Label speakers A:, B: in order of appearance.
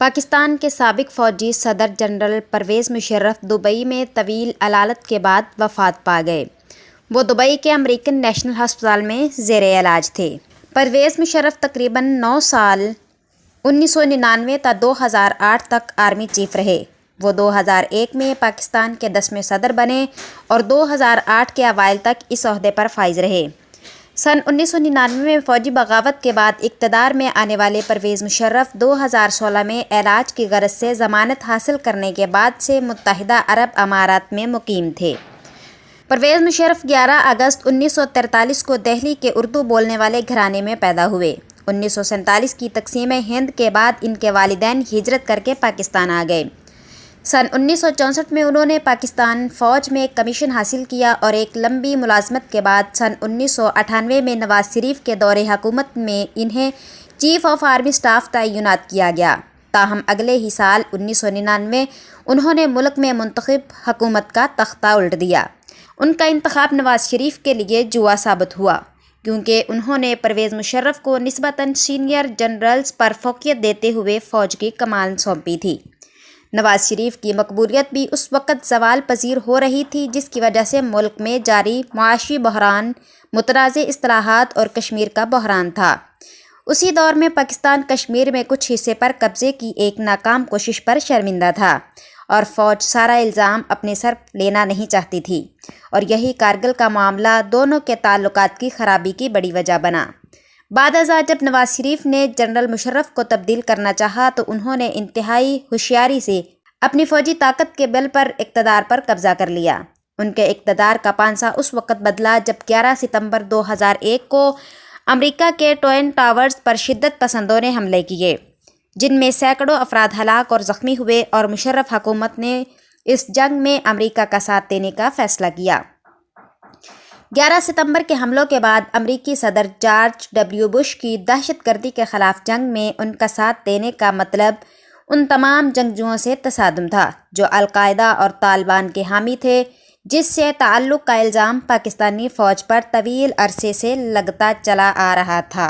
A: پاکستان کے سابق فوجی صدر جنرل پرویز مشرف دبئی میں طویل علالت کے بعد وفات پا گئے۔ وہ دبئی کے امریکن نیشنل ہسپتال میں زیر علاج تھے۔ پرویز مشرف تقریباً 9 سال 1999 تا 2008 تک آرمی چیف رہے۔ وہ 2001 میں پاکستان کے 10ویں صدر بنے اور 2008 کے اوائل تک اس عہدے پر فائز رہے۔ سن 1999 میں فوجی بغاوت کے بعد اقتدار میں آنے والے پرویز مشرف 2016 میں علاج کی غرض سے ضمانت حاصل کرنے کے بعد سے متحدہ عرب امارات میں مقیم تھے۔ پرویز مشرف 11 اگست 1943 کو دہلی کے اردو بولنے والے گھرانے میں پیدا ہوئے۔ 1947 کی تقسیم ہند کے بعد ان کے والدین ہجرت کر کے پاکستان آ گئے۔ سن 1964 میں انہوں نے پاکستان فوج میں کمیشن حاصل کیا اور ایک لمبی ملازمت کے بعد سن 1998 میں نواز شریف کے دور حکومت میں انہیں چیف آف آرمی اسٹاف تعینات کیا گیا۔ تاہم اگلے ہی سال 1999 انہوں نے ملک میں منتخب حکومت کا تختہ الٹ دیا۔ ان کا انتخاب نواز شریف کے لیے جوا ثابت ہوا، کیونکہ انہوں نے پرویز مشرف کو نسبتاً سینئر جنرلز پر فوقیت دیتے ہوئے فوج کی کمان سونپی تھی۔ نواز شریف کی مقبولیت بھی اس وقت زوال پذیر ہو رہی تھی، جس کی وجہ سے ملک میں جاری معاشی بحران، متنازع اصلاحات اور کشمیر کا بحران تھا۔ اسی دور میں پاکستان کشمیر میں کچھ حصے پر قبضے کی ایک ناکام کوشش پر شرمندہ تھا اور فوج سارا الزام اپنے سر لینا نہیں چاہتی تھی، اور یہی کارگل کا معاملہ دونوں کے تعلقات کی خرابی کی بڑی وجہ بنا۔ بعد ازاں جب نواز شریف نے جنرل مشرف کو تبدیل کرنا چاہا تو انہوں نے انتہائی ہوشیاری سے اپنی فوجی طاقت کے بل پر اقتدار پر قبضہ کر لیا۔ ان کے اقتدار کا پانسا اس وقت بدلا جب 11 ستمبر 2001 کو امریکہ کے ٹوئن ٹاورز پر شدت پسندوں نے حملے کیے، جن میں سینکڑوں افراد ہلاک اور زخمی ہوئے، اور مشرف حکومت نے اس جنگ میں امریکہ کا ساتھ دینے کا فیصلہ کیا۔ 11 ستمبر کے حملوں کے بعد امریکی صدر جارج ڈبلیو بش کی دہشت گردی کے خلاف جنگ میں ان کا ساتھ دینے کا مطلب ان تمام جنگجوؤں سے تصادم تھا جو القاعدہ اور طالبان کے حامی تھے، جس سے تعلق کا الزام پاکستانی فوج پر طویل عرصے سے لگتا چلا آ رہا تھا۔